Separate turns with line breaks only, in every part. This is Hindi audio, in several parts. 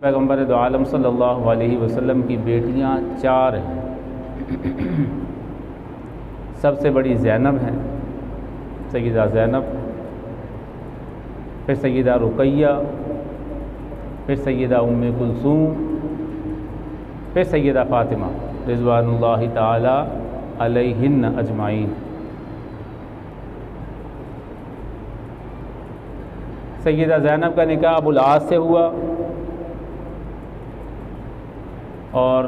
पैगम्बर दो आलम सल्लल्लाहु अलैहि वसल्लम की बेटियां 4 हैं। सबसे बड़ी ज़ैनब है, सैयदा ज़ैनब, फिर सैयदा रुक़ैया, फिर सैयदा उम्मे कुलसूम, फिर सैयदा फ़ातिमा रिज़वानुल्लाहि ताला अलैहिन्न अजमाइन। सैयदा ज़ैनब का निकाह अबुल आस से हुआ और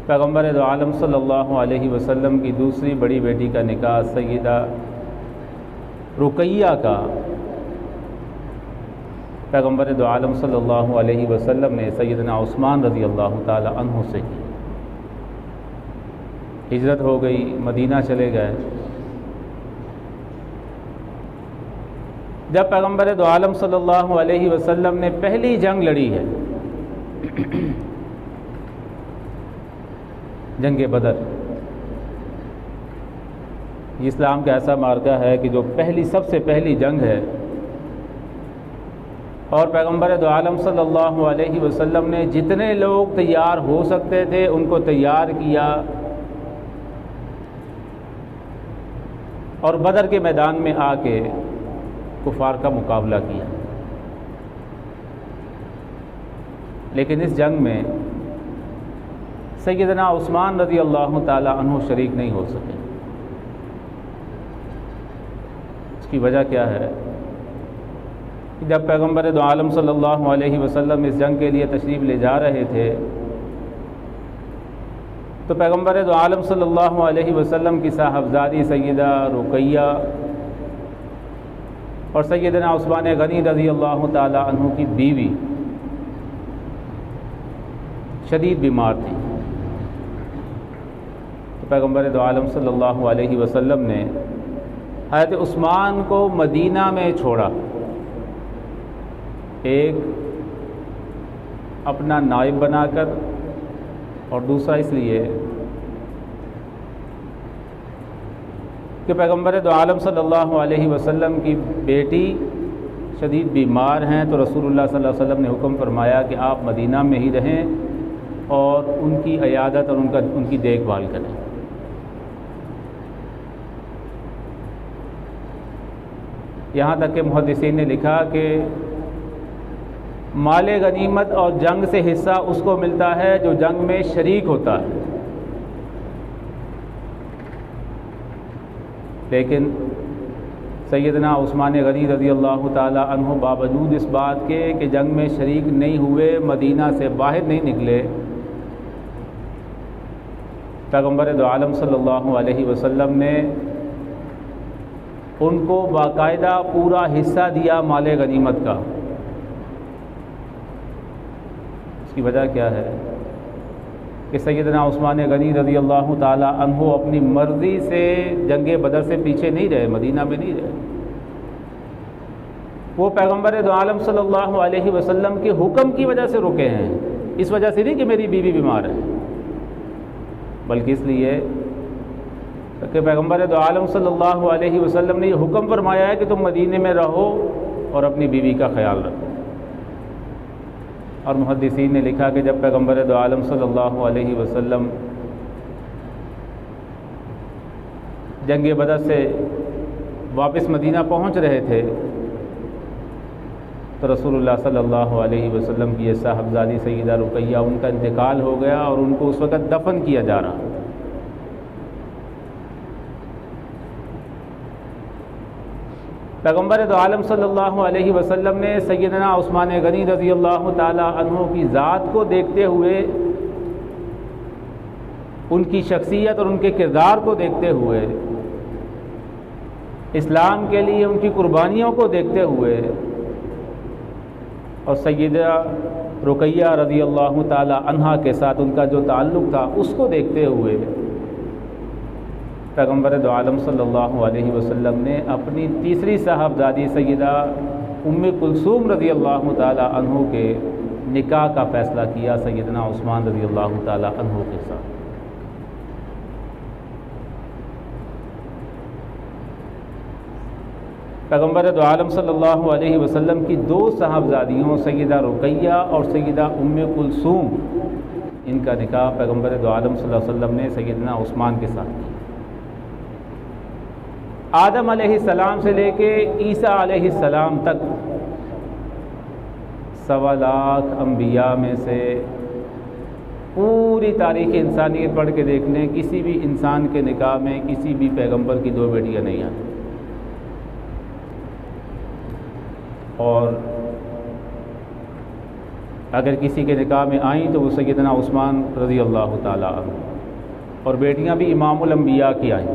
पैगम्बर दो आलम सल्लल्लाहु अलैहि वसल्लम की दूसरी बड़ी बेटी का निकाह सैयदा रुक़ैया का पैगम्बर दो आलम सल्लल्लाहु अलैहि वसल्लम ने सैयदना उस्मान रज़ी अल्लाह ताला अन्हु से की। हिजरत हो गई, मदीना चले गए। जब पैगम्बर दो आलम सल्लल्लाहु अलैहि वसल्लम ने पहली जंग लड़ी है, जंग बदर, इस्लाम का ऐसा मार्का है कि जो सबसे पहली जंग है, और पैगम्बर दो आलम सल्लल्लाहु अलैहि वसल्लम ने जितने लोग तैयार हो सकते थे उनको तैयार किया और बदर के मैदान में आके कुफार का मुकाबला किया। लेकिन इस जंग में सैयदना उस्मान रज़ी अल्लाह ताला अन्हु शरीक नहीं हो सके। इसकी वजह क्या है कि जब पैगम्बर दो आलम सल्लल्लाहु अलैहि वसल्लम इस जंग के लिए तशरीफ़ ले जा रहे थे तो पैगम्बर दो आलम सल्लल्लाहु अलैहि वसल्लम की साहबजादी सैयदा रुक़ैया और सैयदना उस्मान गनी रज़ी अल्लाह ताला अन्हु की बीवी शदीद बीमार थी। तो पैगम्बर दो आलम सल्लल्लाहु अलैहि वसल्लम ने हज़रत उस्मान को मदीना में छोड़ा, एक अपना नायब बनाकर और दूसरा इसलिए कि पैगम्बर दो आलम सल्लल्लाहु अलैहि वसल्लम की बेटी शदीद बीमार हैं, तो रसूलुल्लाह सल्लल्लाहु अलैहि वसल्लम ने हुक्म फरमाया कि आप मदीना में ही रहें और उनकी अयादत और उनकी देखभाल करें। यहाँ तक कि मुहद्दिसीन ने लिखा कि माले गनीमत और जंग से हिस्सा उसको मिलता है जो जंग में शरीक होता है। लेकिन सैयदना उस्मान गनी रज़ी अल्लाह ताला अन्हु बावजूद इस बात के कि जंग में शरीक नहीं हुए, मदीना से बाहर नहीं निकले, पैगम्बर दो आलम सल्लल्लाहु अलैहि वसल्लम ने उनको बाकायदा पूरा हिस्सा दिया माले गनीमत का। इसकी वजह क्या है कि सैयदना उस्मान गनी रज़ी अल्लाह ताला अन्हु अपनी मर्ज़ी से जंगे बदर से पीछे नहीं रहे, मदीना में नहीं रहे। वो पैगम्बर दो आलम सल्लल्लाहु अलैहि वसल्लम के हुक्म की वजह से रुके हैं। इस वजह से नहीं कि मेरी बीवी बीमार है, बल्कि इसलिए कि पैगम्बर दो आलम सल्लल्लाहु अलैहि वसल्लम ने ये हुक्म फरमाया है कि तुम मदीने में रहो और अपनी बीवी का ख्याल रखो। और मुहद्दिसीन ने लिखा कि जब पैगम्बर दो आलम सल्लल्लाहु अलैहि वसल्लम जंग बदर से वापस मदीना पहुंच रहे थे तो रसूलुल्लाह सल्लल्लाहु अलैहि वसल्लम की ये साहबजादी सैयदा रुक़ैया, उनका इंतकाल हो गया और उनको उस वक़्त दफन किया जा रहा। पैगम्बर दो आलम सल्लल्लाहु अलैहि वसल्लम ने सैयदना उस्मान गनी रज़ी अल्लाह ताला अन्हु की ज़ात को देखते हुए, उनकी शख्सियत और उनके किरदार को देखते हुए, इस्लाम के लिए उनकी कुर्बानियों को देखते हुए और सैयदा रुक़ैया रज़ी अल्लाह ताला अन्हा के साथ उनका जो ताल्लुक़ था उसको देखते हुए पैगम्बर दो आलम सल्लल्लाहु अलैहि वसल्लम ने अपनी तीसरी साहबजादी सैयदा उम्मे कुलसूम रज़ी अल्लाह ताला अन्हु के निकाह का फ़ैसला किया सैयदना उस्मान रज़ी अल्लाह ताला अन्हु के साथ। पैगम्बर दो आलम सल्लल्लाहु अलैहि वसल्लम की दो साहबजादियों सैयदा रुकैया और सैयदा उम्मे कुलसूम, इनका निकाह पैगम्बर दो आलम सल्लल्लाहु अलैहि वसल्लम ने सैयदना उस्मान के साथ किया। आदम अलैहिस्सलाम से लेके ईसा अलैहिस्सलाम तक 1.25 लाख अम्बिया में से पूरी तारीख़ इंसानियत पढ़ के देख लें, किसी भी इंसान के निकाह में किसी भी पैगंबर की 2 बेटियां नहीं आती। और अगर किसी के निकाह में आई तो वो सैयदना उस्मान रज़ी अल्लाह ताला अन्हु, और बेटियां भी इमामुल अंबिया की आई।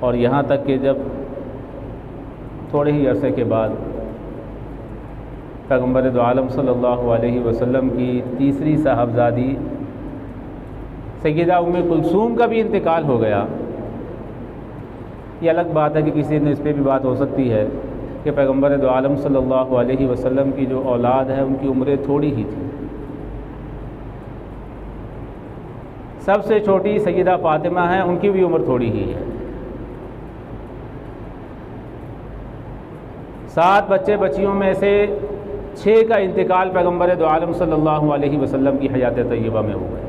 और यहाँ तक कि जब थोड़े ही अरसे के बाद पैगम्बर दो आलम सल्लल्लाहु अलैहि वसल्लम की तीसरी साहबजादी सैयदा उम्मे कुलसूम का भी इंतकाल हो गया। ये अलग बात है कि किसी दिन इस पर भी बात हो सकती है कि पैगम्बर दो आलम सल्लल्लाहु अलैहि वसल्लम की जो औलाद है उनकी उम्रें थोड़ी ही थी। सबसे छोटी सैयदा फातिमा है, उनकी भी उम्र थोड़ी ही है। 7 बच्चे बच्चियों में से 6 का इंतकाल पैगम्बर दो आलम सल्लल्लाहु अलैहि वसल्लम की हयात तय्यबा में हुआ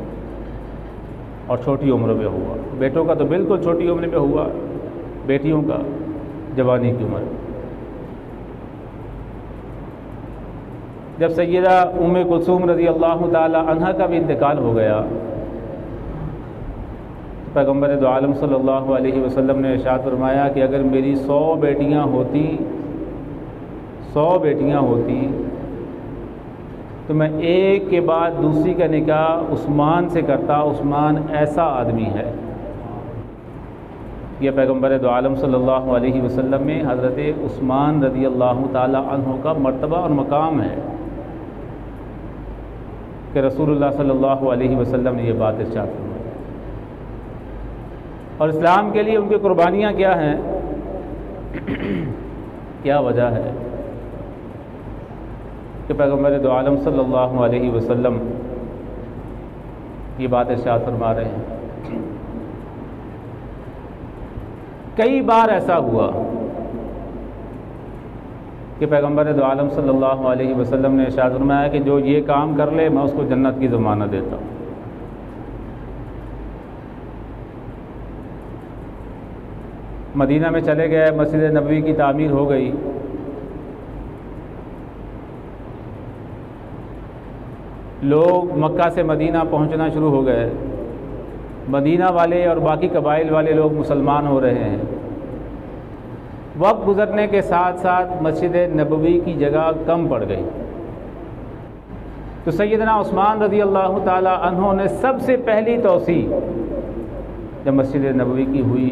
और छोटी उम्र में हुआ। बेटों का तो बिल्कुल छोटी उम्र में हुआ, बेटियों का जवानी की उम्र। जब सैयदा उम्मे कुलसूम रज़ी अल्लाह ताला अन्हा का भी इंतकाल हो गया, पैगम्बर दो आलम सल्लल्लाहु अलैहि वसल्लम ने इरशाद फरमाया कि अगर मेरी 100 बेटियां होती तो मैं एक के बाद दूसरी का निकाह उस्मान से करता। उस्मान ऐसा आदमी है। यह पैगम्बर दो आलम सल्लल्लाहु अलैहि वसल्लम में हज़रत उस्मान रज़ी अल्लाह ताला अन्हु का मर्तबा और मकाम है कि रसूलुल्लाह सल्लल्लाहु अलैहि वसल्लम ने यह बात इरशाद फरमाई। और इस्लाम के लिए उनकी कुर्बानियाँ क्या हैं, क्या वजह है कि पैगम्बर दो आलम सल्लल्लाहु अलैहि वसल्लम ये बात इरशाद फरमा रहे हैं। कई बार ऐसा हुआ कि पैगम्बर दो आलम सल्लल्लाहु अलैहि वसल्लम ने इरशाद फरमाया कि जो ये काम कर ले मैं उसको जन्नत की ज़मानत देता हूँ। मदीना में चले गए, मस्जिद नबवी की तामीर हो गई। लोग मक्का से मदीना पहुंचना शुरू हो गए। मदीना वाले और बाकी कबाइल वाले लोग मुसलमान हो रहे हैं। वक्त गुज़रने के साथ साथ मस्जिद नबवी की जगह कम पड़ गई। तो सैयदना उस्मान रज़ी अल्लाह ताला अन्हु ने सबसे पहली तौसी जब मस्जिद नबवी की हुई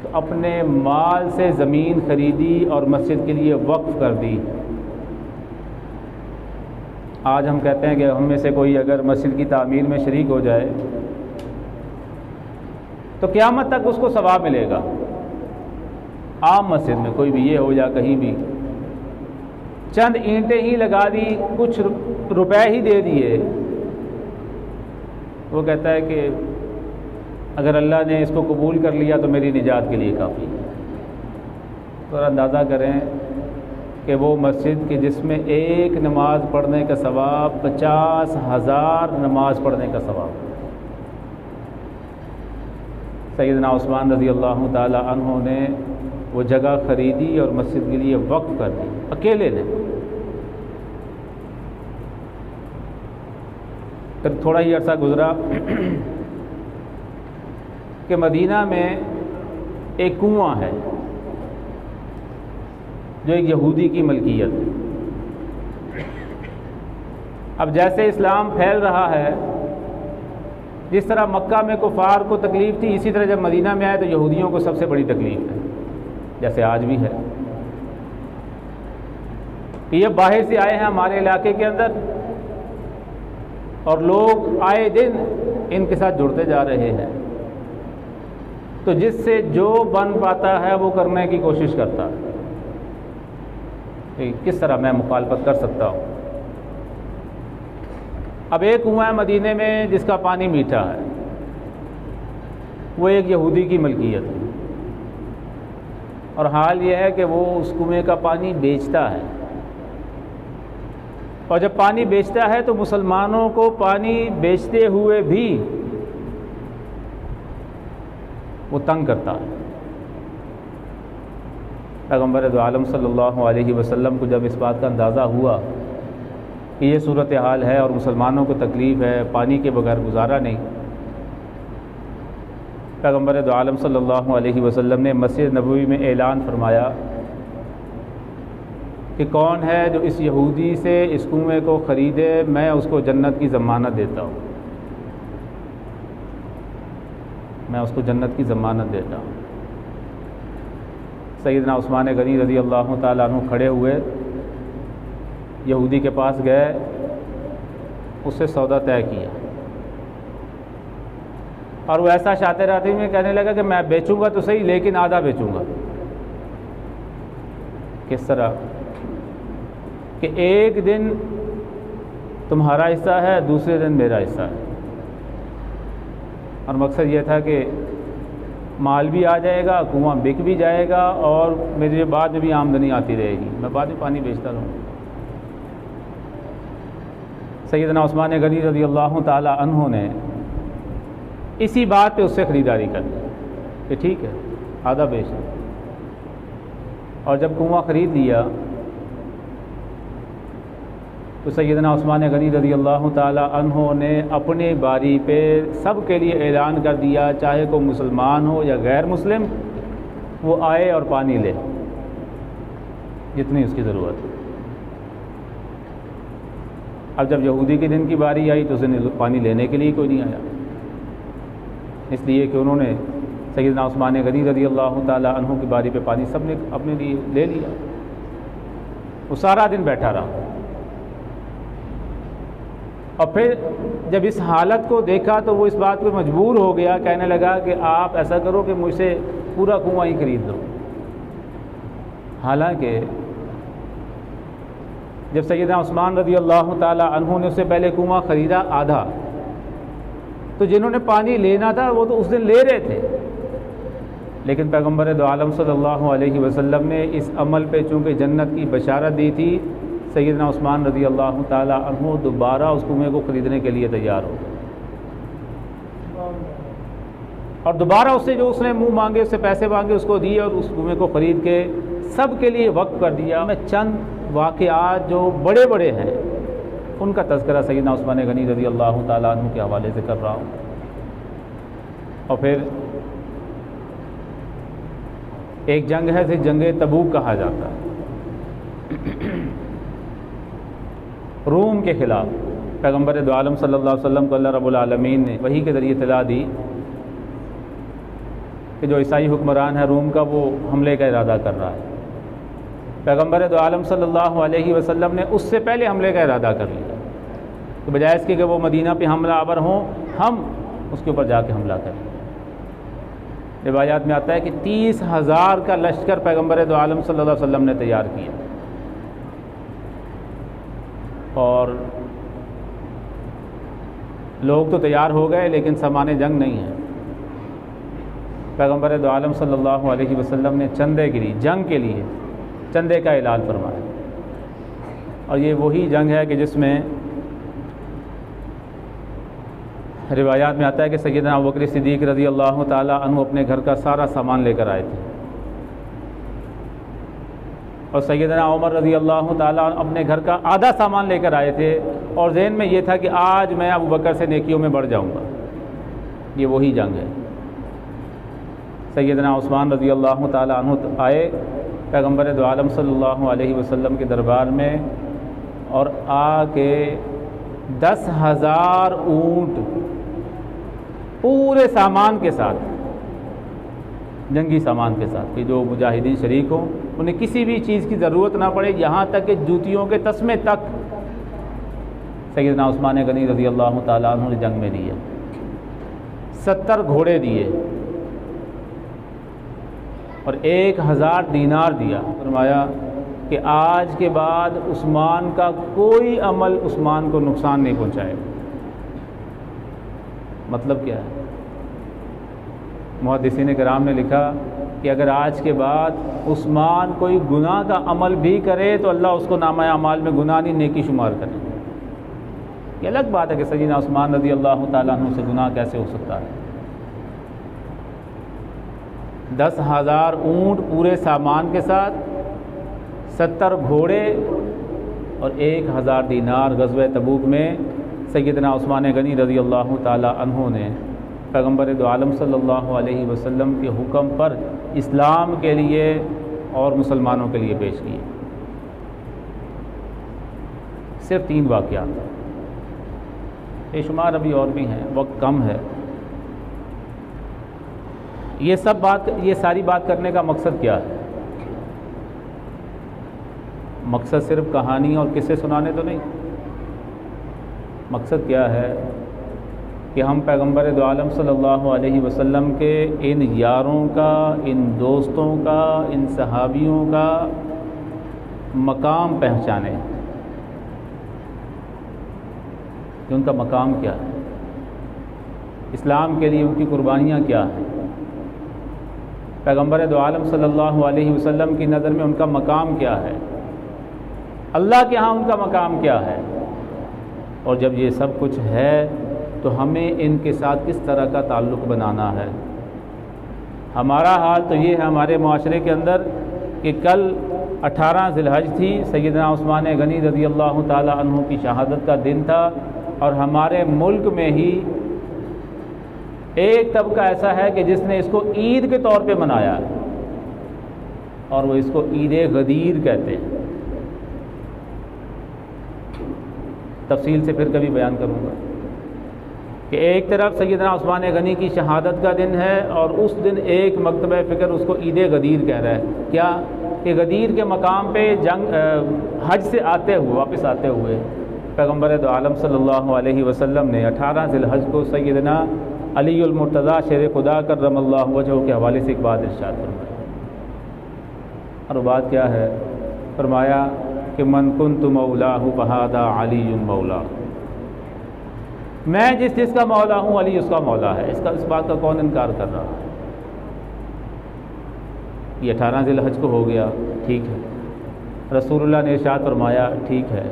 तो अपने माल से ज़मीन ख़रीदी और मस्जिद के लिए वक्फ़ कर दी। आज हम कहते हैं कि हम में से कोई अगर मस्जिद की तामीर में शरीक हो जाए तो क़यामत तक उसको सवाब मिलेगा। आम मस्जिद में कोई भी ये हो या कहीं भी चंद ईंटें ही लगा दी, कुछ रुपए ही दे दिए, वो कहता है कि अगर अल्लाह ने इसको कबूल कर लिया तो मेरी निजात के लिए काफ़ी है। तो अंदाज़ा करें कि वो मस्जिद की जिसमें एक नमाज पढ़ने का सवाब 50,000 नमाज पढ़ने का सवाब। सैयदना उस्मान रज़ी अल्लाह ताला अन्हु ने वो जगह ख़रीदी और मस्जिद के लिए वक्फ़ कर दी, अकेले ने। फिर थोड़ा ही अर्सा गुज़रा कि मदीना में एक कुआं है जो एक यहूदी की मलकियत है। अब जैसे इस्लाम फैल रहा है, जिस तरह मक्का में कुफार को तकलीफ़ थी, इसी तरह जब मदीना में आए तो यहूदियों को सबसे बड़ी तकलीफ़ है, जैसे आज भी है कि ये बाहर से आए हैं हमारे इलाके के अंदर और लोग आए दिन इनके साथ जुड़ते जा रहे हैं। तो जिससे जो बन पाता है वो करने की कोशिश करता है कि किस तरह मैं मुखालफत कर सकता हूँ। अब एक कुआं है मदीने में जिसका पानी मीठा है, वो एक यहूदी की मलकियत है, और हाल ये है कि वो उस कुएं का पानी बेचता है, और जब पानी बेचता है तो मुसलमानों को पानी बेचते हुए भी वो तंग करता है। पैगम्बर दो आलम सल्लल्लाहु अलैहि वसल्लम को जब इस बात का अंदाज़ा हुआ कि ये सूरत हाल है और मुसलमानों को तकलीफ़ है, पानी के बगैर गुजारा नहीं, पैगम्बर दो आलम सल्लल्लाहु अलैहि वसल्लम ने मस्जिद नबवी में ऐलान फरमाया कि कौन है जो इस यहूदी से इस कुएं को ख़रीदे, मैं उसको जन्नत की ज़मानत देता हूँ, मैं उसको जन्नत की ज़मानत देता हूँ। सैयदना उस्मान गनी रज़ी अल्लाह ताला अन्हु खड़े हुए, यहूदी के पास गए, उससे सौदा तय किया, और वो ऐसा शातिराती में कहने लगा कि मैं बेचूंगा तो सही, लेकिन आधा बेचूंगा। किस तरह कि एक दिन तुम्हारा हिस्सा है, दूसरे दिन मेरा हिस्सा है, और मकसद ये था कि माल भी आ जाएगा, कुआं बिक भी जाएगा, और मेरे बाद में भी आमदनी आती रहेगी, मैं बाद में पानी बेचता रहूँगा। सैयदना उस्मान गनी रज़ी अल्लाह ताला अन्हु ने इसी बात पे उससे ख़रीदारी कर ली कि ठीक है, आधा बेच लो। और जब कुआं ख़रीद लिया तो सैयदना उस्मान गनी रज़ी अल्लाह ताला अन्हु ने अपने बारी पे सब के लिए ऐलान कर दिया, चाहे कोई मुसलमान हो या गैर मुस्लिम, वो आए और पानी ले जितनी उसकी ज़रूरत है। अब जब यहूदी के दिन की बारी आई तो उसने पानी लेने के लिए कोई नहीं आया, इसलिए कि उन्होंने सैयदना उस्मान गनी रज़ी अल्लाह ताला अन्हु की बारी पे पानी सब ने अपने लिए ले लिया। वो सारा दिन बैठा रहा, और फिर जब इस हालत को देखा तो वो इस बात पर मजबूर हो गया, कहने लगा कि आप ऐसा करो कि मुझसे पूरा कुआं ही खरीद लो। हालांकि जब सैयदना उस्मान रज़ी अल्लाह ताला अन्हु ने उससे पहले कुआं ख़रीदा आधा, तो जिन्होंने पानी लेना था वो तो उस दिन ले रहे थे, लेकिन पैगम्बर दो आलम सल्लल्लाहु अलैहि वसल्लम ने इस अमल पे चूँकि जन्नत की बशारत दी थी, सैयदना उस्मान रज़ी अल्लाह ताला अन्हु दोबारा उस कुएं को ख़रीदने के लिए तैयार हो गए, और दोबारा उससे जो उसने मुँह मांगे, उससे पैसे मांगे, उसको दिए, और उस कुएं को ख़रीद के सब के लिए वक्फ कर दिया। मैं चंद वाक़यात जो बड़े बड़े हैं उनका तज़किरा सैयदना उस्मान गनी रज़ी अल्लाह ताला अन्हु के हवाले से कर रहा हूँ। और फिर एक जंग है जिसे जंग तबूक कहा जाता है, रूम के ख़िलाफ़ पैगम्बर दो आलम सल्लल्लाहु अलैहि वसल्लम को अल्लाह रब्बुल आलमीन ने वही के ज़रिए इत्तला दी कि जो ईसाई हुक्मरान है रूम का, वो हमले का इरादा कर रहा है। पैगम्बर दो आलम सल्लल्लाहु अलैहि वसल्लम ने उससे पहले हमले का इरादा कर लिया, तो बजाय इसके कि वो मदीना पे हमला आवर हों, हम उसके ऊपर जाके हमला करें। रिवायात में आता है कि 30,000 का लश्कर पैगम्बर दो आलम सल्लल्लाहु अलैहि वसल्लम ने तैयार किया, और लोग तो तैयार हो गए लेकिन सामान जंग नहीं है। पैगम्बर दो आलम सल्लल्लाहु अलैहि वसल्लम ने चंदे के लिए, जंग के लिए चंदे का ऐलान फरमाया, और ये वही जंग है कि जिसमें रिवायात में आता है कि सैयदना अबू बकर सिद्दीक़ रज़ी अल्लाह ताला अन्हु अपने घर का सारा सामान लेकर आए थे, और सैयदना उमर रज़ी अल्लाह ताला अपने घर का आधा सामान लेकर आए थे, और ज़हन में ये था कि आज मैं अबू बकर से नेकियों में बढ़ जाऊँगा। ये वही जंग है। सैयदना उस्मान रज़ी अल्लाह ताला अन्हु आए पैगम्बर दो आलम सल्लल्लाहु अलैहि वसल्लम के दरबार में, और आके 10,000 ऊँट पूरे सामान के साथ, जंगी सामान के साथ, कि जो मुजाहिदीन शरीक हों, उन्हें किसी भी चीज़ की ज़रूरत ना पड़े, यहाँ तक कि जूतियों के तस्मे तक सैयदना उस्मान गनी रज़ी अल्लाह ताला अन्हु ने जंग में दिए। 70 घोड़े दिए और 1000 दीनार दिया। फरमाया कि आज के बाद उस्मान का कोई अमल उस्मान को नुकसान नहीं पहुँचाएगा। मतलब क्या है? मुहद्दिसीन किराम ने लिखा कि अगर आज के बाद उस्मान कोई गुनाह का अमल भी करे तो अल्लाह उसको नामा अमाल में गुनाह नहीं नेकी शुमार करे। ये अलग बात है कि सय्यदना उस्मान रज़ी अल्लाह ताला अन्हु से गुनाह कैसे हो सकता है। 10,000 ऊँट पूरे सामान के साथ, 70 घोड़े और 1,000 दीनार ग़ज़वे तबूक में सय्यदना उस्मान गनी रज़ी अल्लाह ताला अन्हु ने पैगम्बर दो आलम सल्लल्लाहु अलैहि वसल्लम के हुक्म पर इस्लाम के लिए और मुसलमानों के लिए पेश किए। सिर्फ 3 वाक़यात, बेशुमार अभी और भी हैं, वक्त कम है। ये सारी बात करने का मकसद क्या है? मकसद सिर्फ कहानी और किस्से सुनाने तो नहीं। मकसद क्या है कि हम पैगम्बर दो आलम सल्लल्लाहु अलैहि वसल्लम के इन यारों का, इन दोस्तों का, इन सहाबियों का मकाम पहचानें कि उनका मकाम क्या है, इस्लाम के लिए उनकी कुर्बानियाँ क्या हैं, पैगम्बर दो आलम सल्लल्लाहु अलैहि वसल्लम की नज़र में उनका मकाम क्या है, अल्लाह के यहाँ उनका मकाम क्या है। और जब ये सब कुछ है तो हमें इनके साथ किस तरह का ताल्लुक़ बनाना है। हमारा हाल तो ये है हमारे माशरे के अंदर कि कल 18 ज़िलहज थी, सय्यदना उस्मान गनी रज़ी अल्लाह ताला अन्हु की शहादत का दिन था, और हमारे मुल्क में ही एक तबका ऐसा है कि जिसने इसको ईद के तौर पे मनाया और वो इसको ईद गदीर कहते हैं। तफसील से फिर कभी बयान करूँगा कि एक तरफ सय्यदना उस्मान गनी की शहादत का दिन है और उस दिन एक मकतबा फ़िक्र उसको ईद गदीर कह रहा है। क्या कि गदीर के मकाम पे हज से आते हुए, वापस आते हुए पैगम्बर दो आलम सल्लल्लाहु अलैहि वसल्लम ने 18 ज़िलहज को सय्यदना अली उल मुर्तज़ा शेर खुदा करमल्लाहु वजहहु के हवाले से एक बात इरशाद फरमाया। और बात क्या है? फरमाया कि मन कुन्तु मौलाहु फहादा अलीयुन मौला, मैं जिसका मौला हूँ अली उसका मौला है। इस बात का कौन इनकार कर रहा है? ये 18 ज़िलहज को हो गया, ठीक है, रसूलुल्लाह ने इरशाद फरमाया, ठीक है,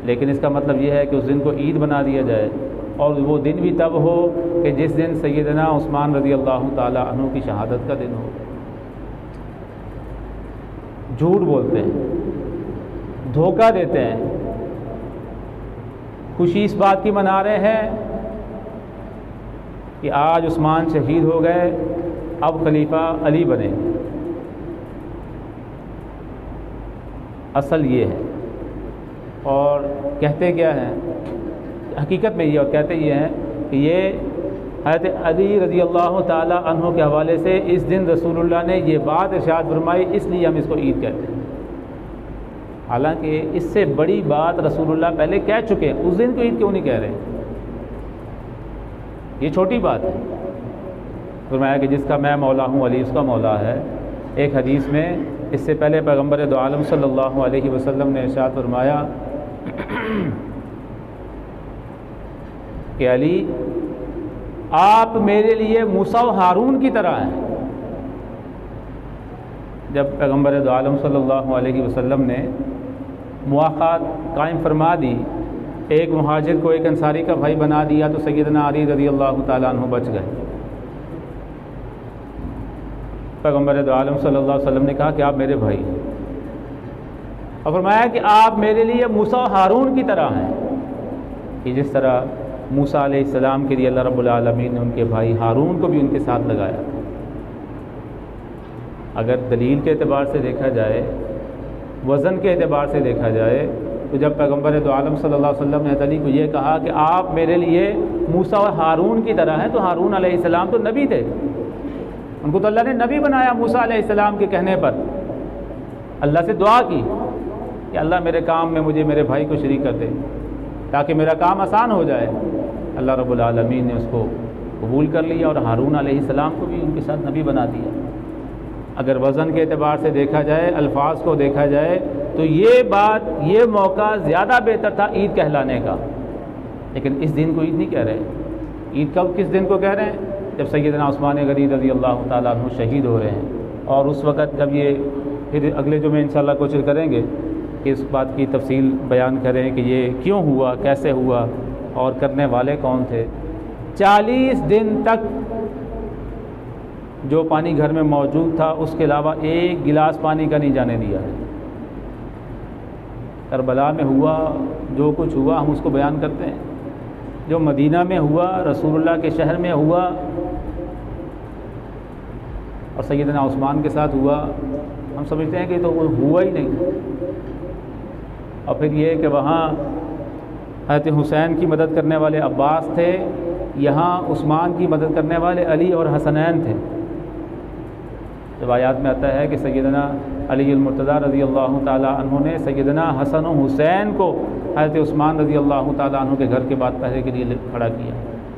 लेकिन इसका मतलब ये है कि उस दिन को ईद बना दिया जाए, और वो दिन भी तब हो कि जिस दिन सय्यदना उस्मान रज़ी अल्लाह ताला अन्हु की शहादत का दिन हो। झूठ बोलते हैं, धोखा देते हैं। खुशी इस बात की मना रहे हैं कि आज उस्मान शहीद हो गए, अब खलीफा अली बने। असल ये है, और कहते क्या हैं हकीकत में ये, और कहते ये हैं कि ये हज़रत अली रज़ी अल्लाह ताला अन्हु के हवाले से इस दिन रसूलुल्लाह ने ये बात इरशाद फरमाई, इसलिए हम इसको ईद कहते हैं। हालांकि इससे बड़ी बात रसूलुल्लाह पहले कह चुके हैं, उस दिन को ईद क्यों नहीं कह रहे? ये छोटी बात है। फरमाया कि जिसका मैं मौला हूँ अली उसका मौला है। एक हदीस में इससे पहले पैगम्बर दो आलम सल्लल्लाहु अलैहि वसल्लम ने इरशाद फरमाया कि अली आप मेरे लिए मूसा व हारून की तरह हैं। जब पैगम्बर दो आलम सल्लल्लाहु अलैहि वसल्लम ने मुआख़ात कायम फरमा दी, एक मुहाजिर को एक अंसारी का भाई बना दिया, तो सय्यदना अली रज़ी अल्लाह ताला अन्हु बच गए। पैगम्बर दो आलम सल्लल्लाहु अलैहि वसल्लम ने कहा कि आप मेरे भाई हैं, और फरमाया कि आप मेरे लिए मूसा और हारून की तरह हैं, कि जिस तरह मूसा अलैहिस्सलाम के लिए अल्लाह रब्बुल आलमीन ने उनके भाई हारून को भी उनके साथ लगाया। अगर दलील के एतबार से देखा जाए, वज़न के एतबार से देखा जाए, तो जब पैगम्बर दो आलम सल्लल्लाहु अलैहि वसल्लम ने अली को ये कहा कि आप मेरे लिए मूसा और हारून की तरह हैं, तो हारून अलैहिस्सलाम तो नबी थे, उनको तो अल्लाह ने नबी बनाया। मूसा अलैहिस्सलाम के कहने पर अल्लाह से दुआ की कि अल्लाह मेरे काम में मुझे मेरे भाई को शरीक कर दे ताकि मेरा काम आसान हो जाए। अल्लाह रब्बुल आलमीन ने उसको कबूल कर लिया और हारून अलैहिस्सलाम को भी उनके साथ नबी बना दिया। अगर वज़न के एतबार से देखा जाए, अल्फाज को देखा जाए, तो ये मौका ज़्यादा बेहतर था ईद कहलाने का, लेकिन इस दिन को ईद नहीं कह रहे। ईद कब किस दिन को कह रहे हैं? जब सैयदना उस्मान गनी रज़ी अल्लाह ताला अन्हु शहीद हो रहे हैं, और उस वक़्त जब ये फिर अगले जुमे इंशाअल्लाह कोशिश करेंगे कि इस बात की तफसील बयान करें कि ये क्यों हुआ, कैसे हुआ और करने वाले कौन थे। 40 दिन तक जो पानी घर में मौजूद था उसके अलावा एक गिलास पानी का नहीं जाने दिया है। करबला में हुआ जो कुछ हुआ हम उसको बयान करते हैं, जो मदीना में हुआ, रसूलुल्लाह के शहर में हुआ और सैयदना उस्मान के साथ हुआ, हम समझते हैं कि तो वो हुआ ही नहीं। और फिर ये कि वहाँ हज़रत हुसैन की मदद करने वाले अब्बास थे, यहाँ उस्मान की मदद करने वाले अली और हसनैन थे। रिवायात में आता है कि सैयदना अली मुर्तज़ा रज़ी अल्लाह ताला अन्हु ने सैयदना हसन और हुसैन को हज़रत उस्मान रज़ी अल्लाह ताला अन्हु के घर के बाद पहरे के लिए खड़ा किया,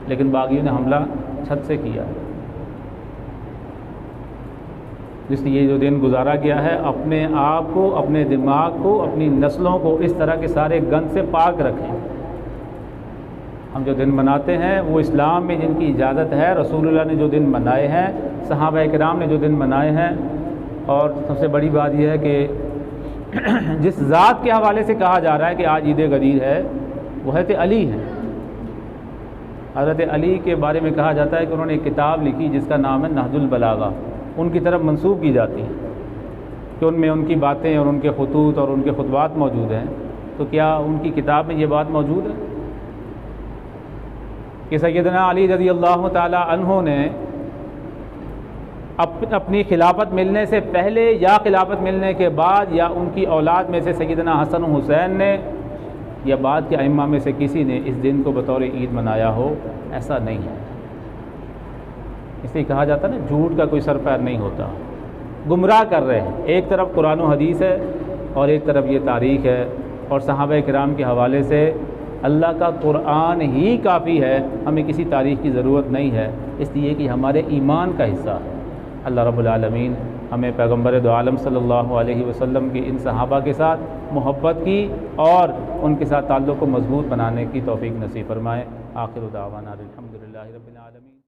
लेकिन बागियों ने हमला छत से किया। इसलिए ये जो दिन गुजारा गया है, अपने आप को, अपने दिमाग को, अपनी नस्लों को इस तरह के सारे गंद से पाक रखें। हम जो दिन मनाते हैं वो इस्लाम में जिनकी इजाज़त है, रसूलुल्लाह ने जो दिन मनाए हैं, सहाबा किराम ने जो दिन मनाए हैं। और सबसे बड़ी बात यह है कि जिस ज़ात के हवाले से कहा जा रहा है कि आज ईद गदीर है, वो हज़रत अली है। हज़रत अली के बारे में कहा जाता है कि उन्होंने एक किताब लिखी जिसका नाम है नहजुल बलागा, उनकी तरफ मंसूब की जाती है कि उनमें उनकी बातें और उनके खुतूत और उनके खुतबात मौजूद हैं। तो क्या उनकी किताब में ये बात मौजूद है कि सैयदना अली रज़ी अल्लाह ताला अन्हु ने अपनी खिलाफत मिलने से पहले या खिलाफत मिलने के बाद या उनकी औलाद में से सैयदना हसन हुसैन ने या बाद के अइम्मा में से किसी ने इस दिन को बतौर ईद मनाया हो? ऐसा नहीं है। इसलिए कहा जाता है ना, झूठ का कोई सर पैर नहीं होता। गुमराह कर रहे हैं, एक तरफ कुरान और हदीस है और एक तरफ ये तारीख़ है, और सहाबा किराम के हवाले से अल्लाह का कुरान ही काफ़ी है, हमें किसी तारीख़ की ज़रूरत नहीं है, इसलिए कि हमारे ईमान का हिस्सा है। अल्लाह रब्बुल आलमीन हमें पैगम्बर दो आलम सल्लल्लाहु अलैहि वसल्लम की इन सहाबा के साथ मोहब्बत की और उनके साथ ताल्लुक़ को मज़बूत बनाने की तौफ़ीक़ नसीब फरमाए। आखिर दावाना अल्हम्दुलिल्लाहि रब्बिल आलमीन।